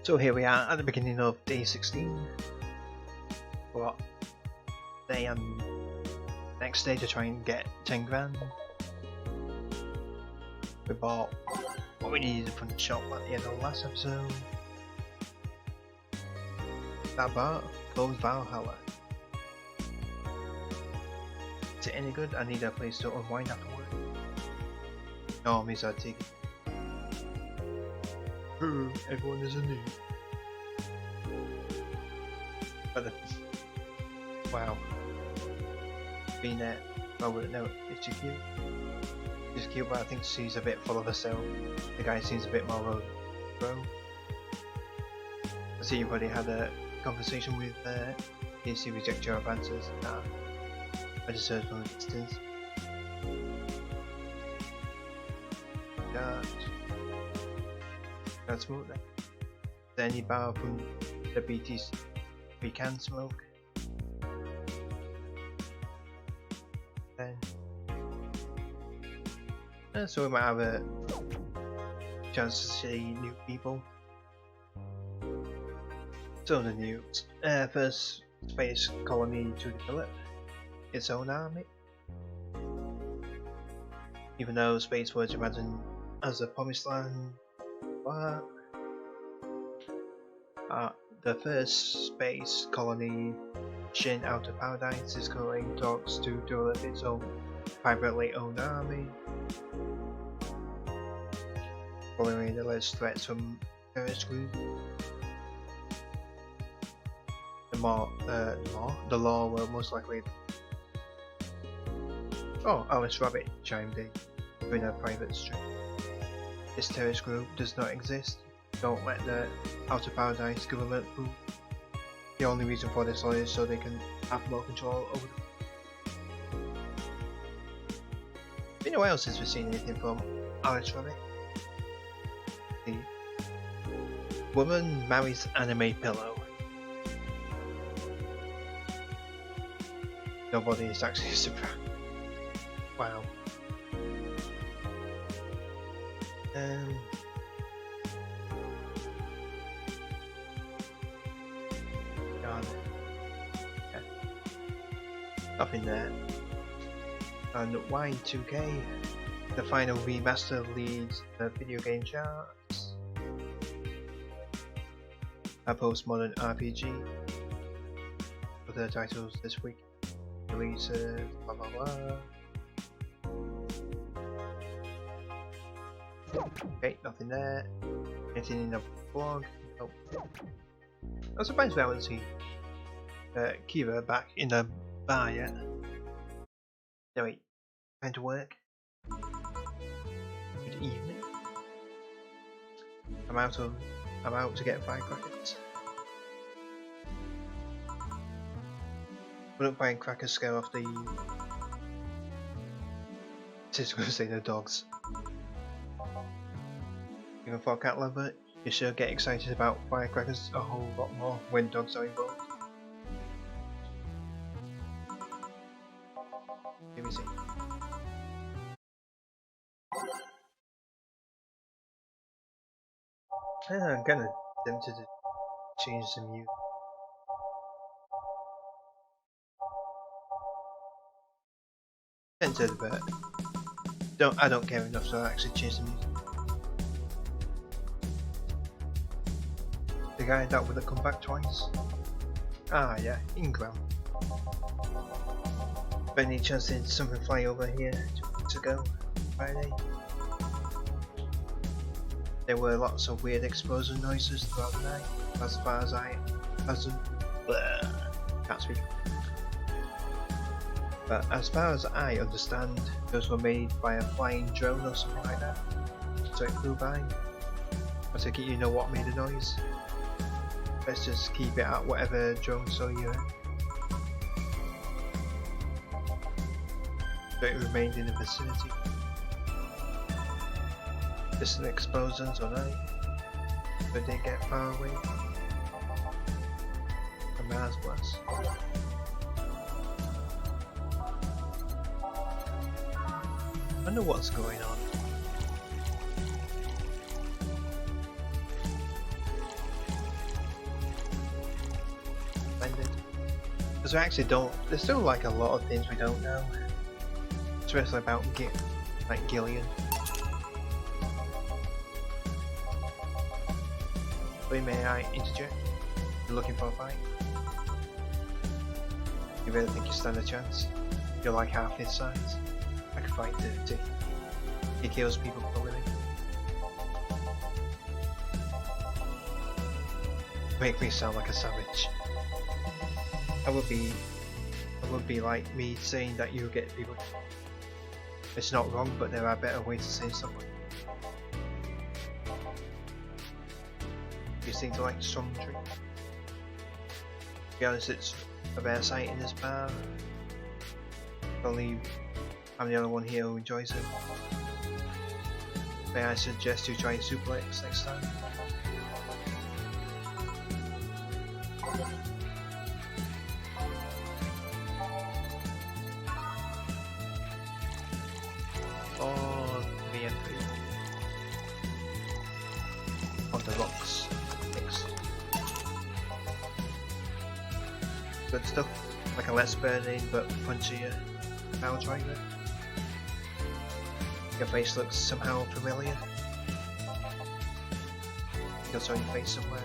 So here we are at the beginning of day 16. What? Day and next day to try and get 10 grand. We bought what we needed from the shop at the end of the last episode. That bar called Valhalla. Is it any good? I need a place to unwind after work. No, means I'd take it. Everyone is a noob. But wow. Being there, well, no, it's too cute. She's cute, but I think she's a bit full of herself. The guy seems a bit more bro. I see you've already had a conversation with can you reject your advances? Nah. I just heard from a distance. Can't smoke then. Is there any bar from the BTs we can smoke? Then so we might have a chance to see new people. So the news. First space colony to develop its own army. Even though space was imagined as a promised land, but the first space colony Shin Outer Paradise is currently in talks to develop its own privately owned army, following alleged threats from terrorist groups. The law will most likely. Oh, Alice Rabbit chimed in during a private stream. This terrorist group does not exist. Don't let the Outer Paradise government fool. The only reason for this law is so they can have more control over them. Been a while since we've seen anything from Alice Rabbit. The woman marries anime pillow. Nobody is actually surprised. Wow. God. Yeah. Nothing there. And Y2K, the final remaster leads the video game charts. A postmodern RPG. Other titles this week. Releases, blah blah blah. Okay, nothing there. Anything in the blog? Nope. I'm surprised we haven't seen Kira back in the bar yet. No wait, time to work. Good evening. I'm out to get firecrackers. Wouldn't firecrackers scare off the just gonna say the dogs. Even for a cat lover, you should get excited about firecrackers a whole lot more when dogs are involved. Let me see. I'm kinda tempted to change the music. Tempted, but I don't care enough to actually change the music. The guy that would have come back twice. Ah yeah, Ingram. By any chance did something fly over here 2 weeks ago, Friday? There were lots of weird explosion noises throughout the night, as far as can't speak. But as far as I understand, those were made by a flying drone or something like that. So it flew by. I take it you know what made the noise. Let's just keep it at whatever drone saw you in. But it remained in the vicinity. Distant explosions all night, but they get far away. A Mars blast. I wonder what's going on. recommended. Because we actually don't. There's still like a lot of things we don't know, especially about like Gillian. But may I interject? You're looking for a fight? You really think you stand a chance? You're like half his size. I can fight dirty. He kills people for a living. Make me sound like a savage. That would be like me saying that you get people. It's not wrong, but there are better ways to say something. You seem to like strong drink. To be honest, it's a rare sight in this bar. Only I'm the only one here who enjoys it. May I suggest you try suplex next time? Or VA-11 on the rocks. Next. Good stuff, like a less burning but punchier power driver. Your face looks somehow familiar. I saw your face somewhere.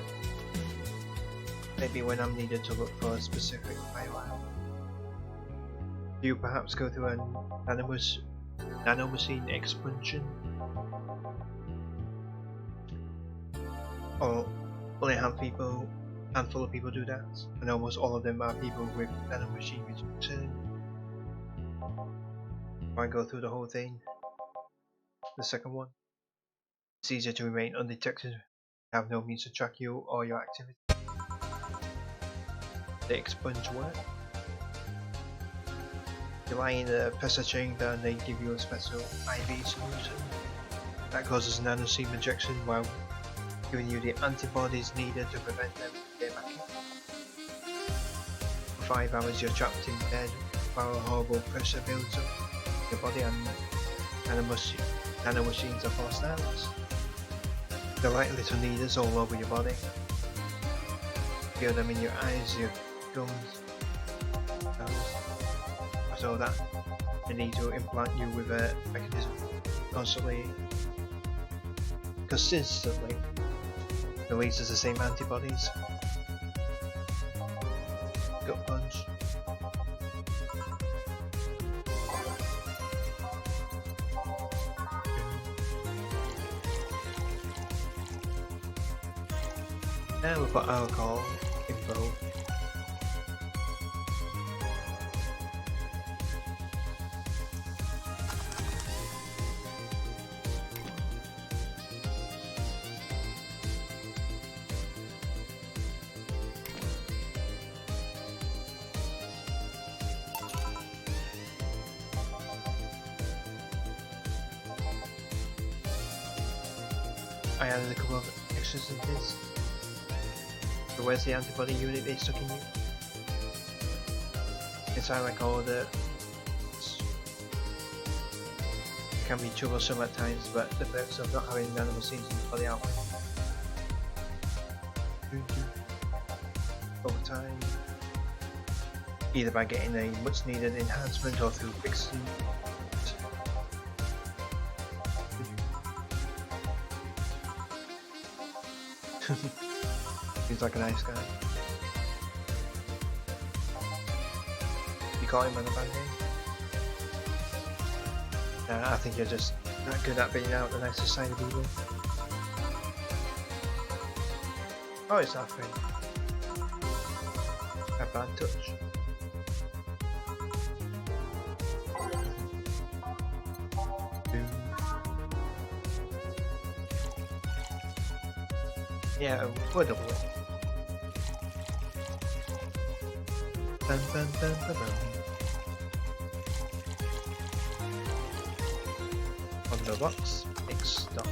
Maybe when I'm needed to look for a specific highlight. Do you perhaps go through an nanomachine expansion? Or only a handful of people do that, and almost all of them are people with nanomachine return. Why go through the whole thing? The second one. It's easier to remain undetected, have no means to track you or your activity. The expunge work. You lie in a pressure chamber and they give you a special IV solution that causes nanoseam injection while giving you the antibodies needed to prevent them from getting back in. For 5 hours you're trapped in bed while a horrible pressure builds up your body and nanomachines are forced out. They're like little needles all over your body. Feel them in your eyes, your gums, nose. So that they need to implant you with a mechanism consistently releases the same antibodies. Gut punch. Now we've got alcohol info. I added a couple of extras in this. So where's the antibody unit they stuck in you? Inside like all the... It can be troublesome at times, but the perks of not having nanomachines in the body outweigh. Over time, either by getting a much needed enhancement or through fixing. Seems like a nice guy. You caught him on the band name? Nah, I think you're just not good at being out the nicest side of people. Oh, it's our friend. A bad touch. Yeah, we'll double it. Bum, bum, bum, bum, bum. On the box, next stop.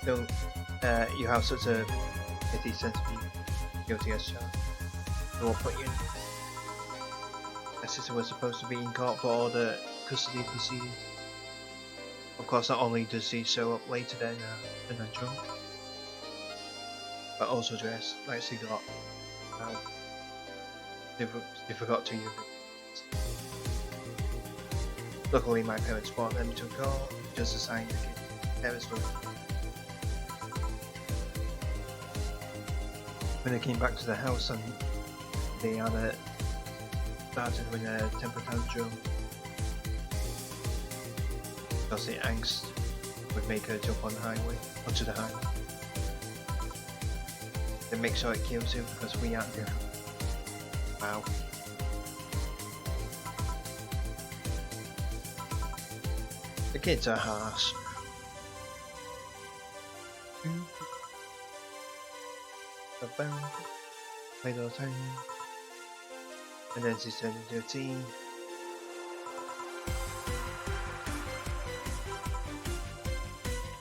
So, you have such a pity sense of guilty as child. They won't put you in. My sister was supposed to be in court for all the custody proceedings. Of course, not only does he show up later than a drunk, but also dress like she got. They forgot to use it. Luckily my parents brought them to court just to sign the kid. Parents were. When they came back to the house and they had started with a temper tantrum because the angst would make her jump on the highway, onto the highway. Then make sure it kills you because we aren't different. Wow. The kids are harsh. Played all the time. And then she's turned into a teen.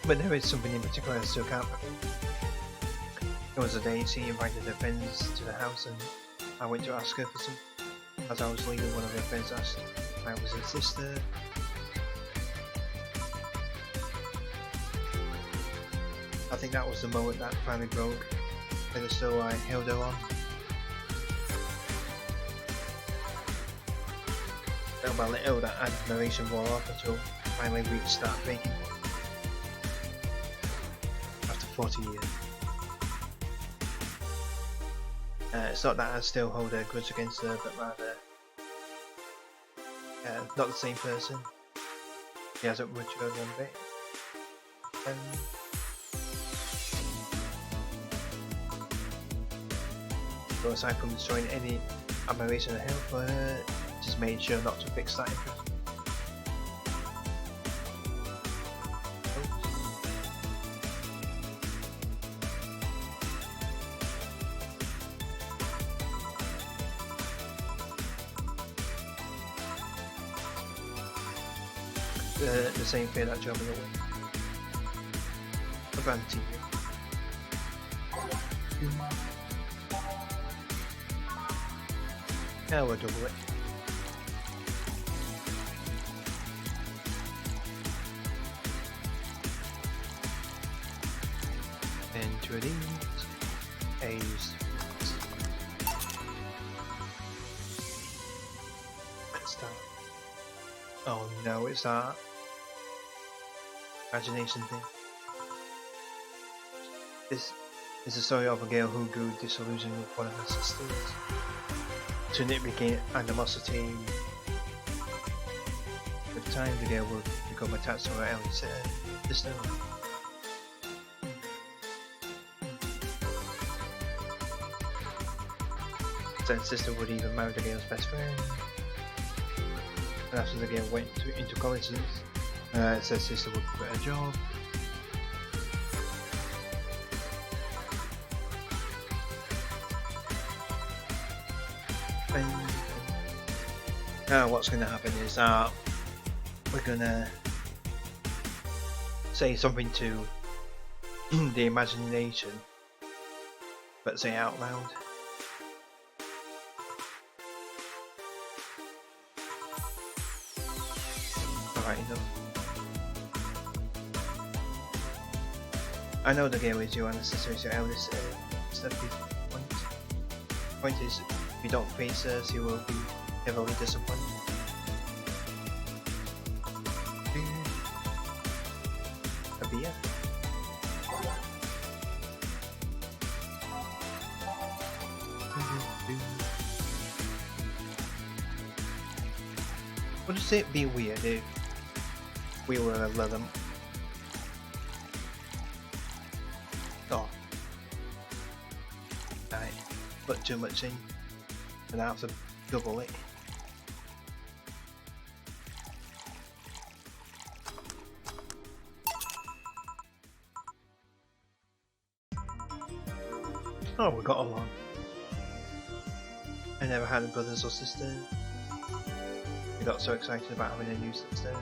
But there is something in particular I still can't forget. It was a day she invited her friends to the house and I went to ask her for some. As I was leaving, one of her friends asked if I was her sister. I think that was the moment that finally broke. And still I held her on. Little by little that admiration wore off until finally we started making one. After 40 years. It's not that I still hold a grudge against her, but rather not the same person. He hasn't matured one bit. So aside from showing any admiration or help for her, just made sure not to fix that impression. The same fear that drove me away. A brand TV. Now we'll double it. Enter these. A's. Start. Oh no, it's that imagination thing. This is a story of a girl who grew disillusioned with one of her sisters. Soon it became animosity. With time, the girl would become attached to her elder sister. Then sister would even marry the girl's best friend. And after the girl went into college, said sister would quit her job. Now what's going to happen is that we're going to say something to the imagination, but say it out loud. Alright, enough. I know the girl is your ancestor, is your eldest step. Point is, if you don't face her, she will be heavily disappointed. A beer? Would it be weird if we were a leather? Oh. I put too much in and I have to double it. Oh, we got along. I never had a brothers or sister. I got so excited about having a new sister.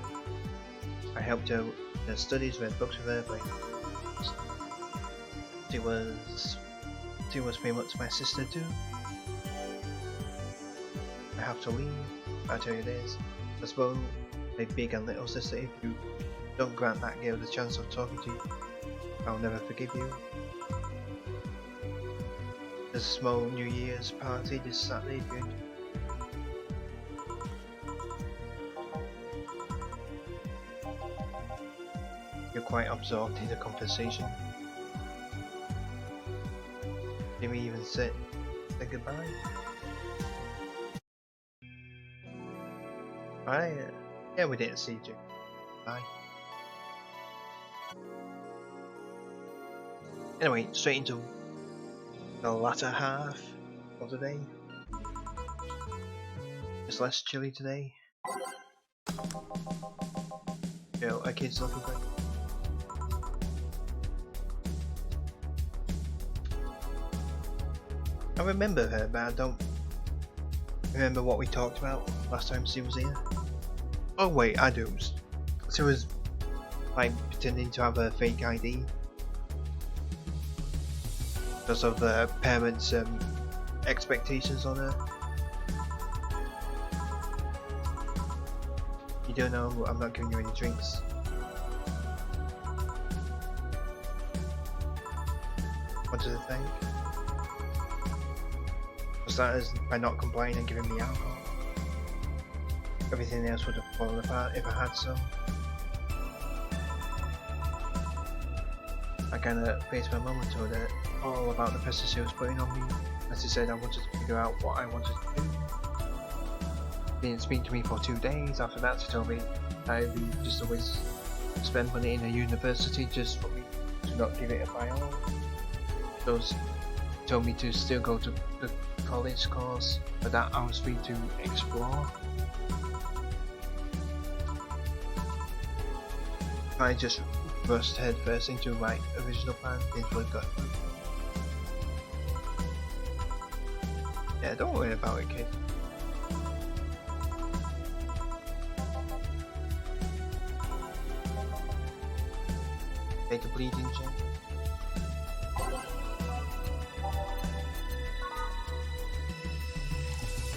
I helped her with her studies, read books with her, played. She was pretty much my sister too. I have to leave. I tell you this, I suppose my big and little sister, if you don't grant that girl the chance of talking to you, I'll never forgive you. a small New Year's party this Saturday. You're quite absorbed in the conversation. Did we even say goodbye? Alright, yeah, we didn't see you. Bye. Anyway, straight into the latter half of the day. It's less chilly today. Yo, our kids looking great. I remember her, but I don't remember what we talked about last time she was here. Oh wait, I do. She was like pretending to have a fake ID because of parents' expectations on her. You don't know, I'm not giving you any drinks. What does it think? Was that as by not complying and giving me alcohol? Everything else would have fallen apart if I had some. I kinda faced my mum and told her all about the pressure she was putting on me. As she said, I wanted to figure out what I wanted to do. She didn't speak to me for 2 days. After that, she told me I'd be just always spend money in a university just for me to not give it my all. So she told me to still go to the college course, but that I was free to explore. I just rushed headfirst into my original plan. Things would have got through. Yeah, don't worry about it, kid. Take a bleeding check.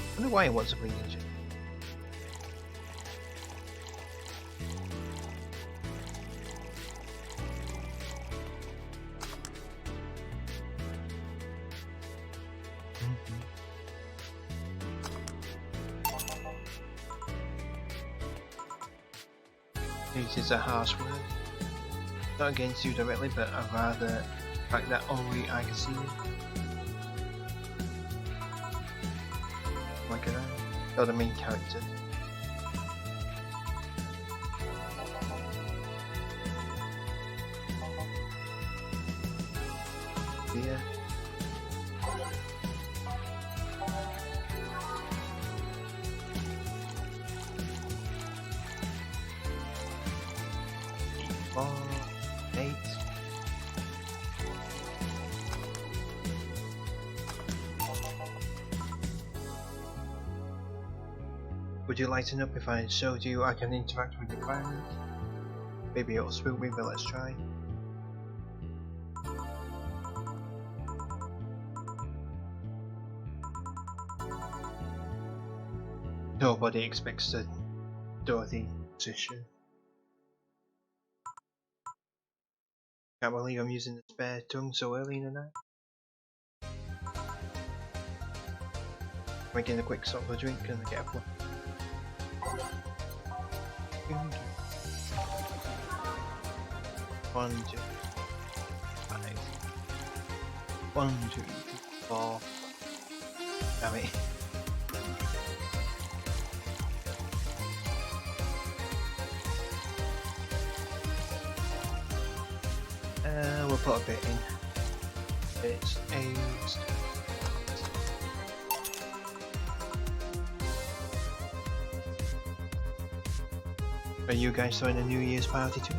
I wonder why it wants a bleeding check. This is a harsh word. Not against you directly, but I'd rather the fact that only I can see you. Like that. You're the main character. Yeah. Would you lighten up if I showed you I can interact with the environment? Maybe it'll spook me, but let's try. Nobody expects the Dorothy position. Can't believe I'm using the spare tongue so early in the night. Making a quick stop for a drink and get a plug. 1, 2, 5. 1, 2, 4. Damn it. We'll put a bit in. It's aged. Are you guys throwing a New Year's party too?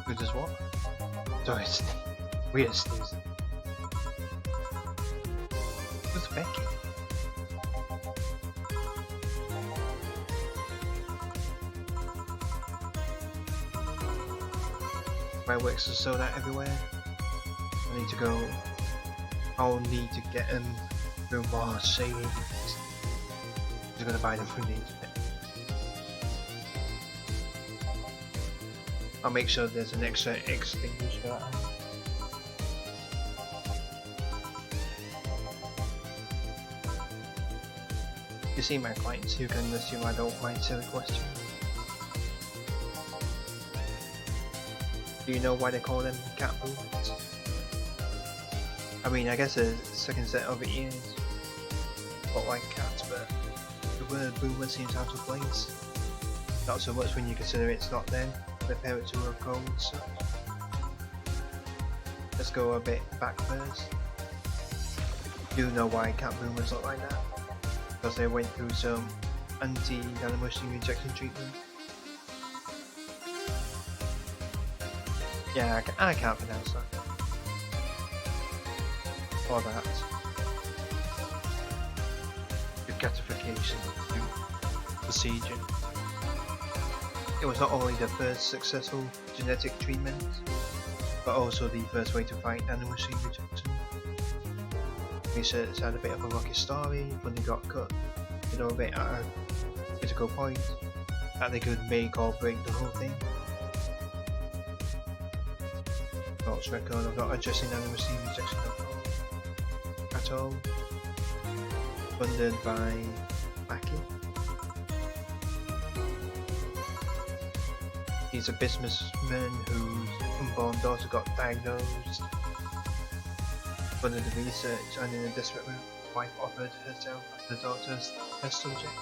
Good as what? Sorry, weird sneeze. Who's Becky? Fireworks are sold out everywhere. I need to go. I'll need to get them through more savings. I'm gonna buy them from the internet. I'll make sure there's an extra extinguisher. You see my clients, you can assume I don't mind silly questions. Do you know why they call them cat boomers? I mean, I guess a second set of ears, not like cats, but the word boomer seems out of place. Not so much when you consider it's not them, the parents who have grown and such. Let's go a bit back first. Do you know why cat boomers look like that? Because they went through some anti-nanomachine injection treatment. Yeah, I can't pronounce that. Or that. The catification procedure. It was not only the first successful genetic treatment, but also the first way to fight nanomachine rejection. Research had a bit of a rocky story when they got cut, a bit at a critical point that they could make or break the whole thing. Thoughts record of not addressing nanomachine rejection at all. Funded by Mackie. He's a businessman whose unborn daughter got diagnosed. Funded the research, and in a desperate move, the wife offered herself as the daughter's test subject.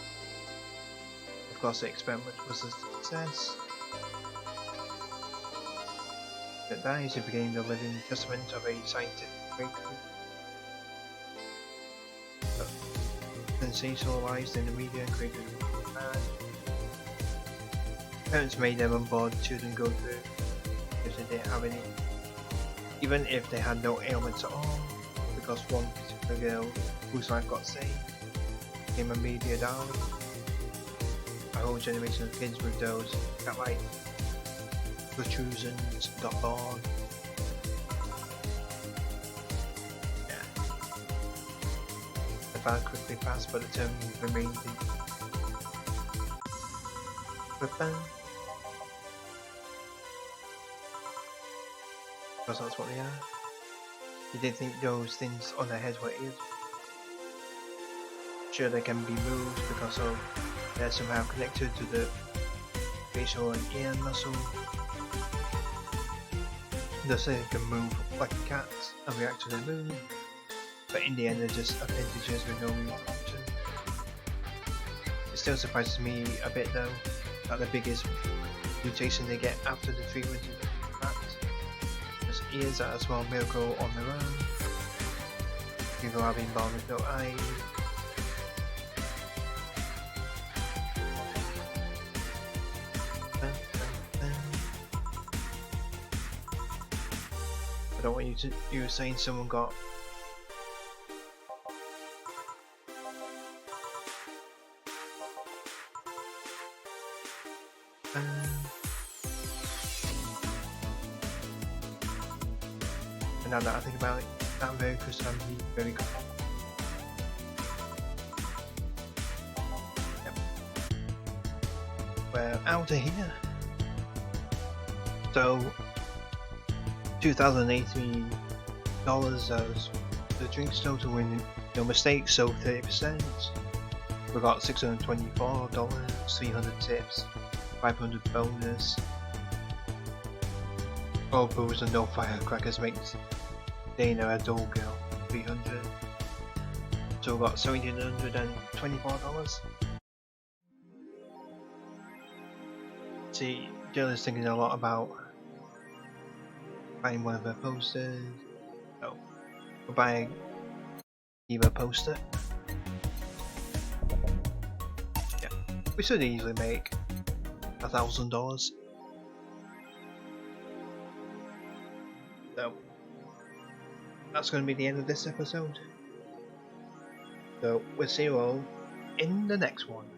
Of course, the experiment was a success. At that, he became the living testament of a scientific breakthrough. Sensationalized in the media and created a man. Parents made their unborn children go through if they didn't have any, even if they had no ailments at all, because one particular girl whose life got saved became a media darling. A whole generation of kids with those cat-like protrusions got born. Yeah. The fad quickly passed, but the term remained the because that's what they are. You didn't think those things on their heads were ears? Sure, they can be moved because they're somehow connected to the facial and ear muscle. Thus they can move like a cat and react to their mood, but in the end they're just appendages with no real function. It still surprises me a bit though, that the biggest mutation they get after the treatment is that. Because ears are a small miracle on their own. People are being born with no eyes. I don't want you were saying someone got and now that I think about it, that very Christianity very good. Yep. We're out of here. So $2,080 as the drinks total with no mistakes, so 30%. We got $624, 300 tips, 500 bonus. All booze and no firecrackers makes Dana a dull girl, 300. So we got $1,724. See, Jill is thinking a lot about buying one of her posters. No, we'll buy either poster. Yeah, we should easily make $1,000. So that's going to be the end of this episode. So we'll see you all in the next one.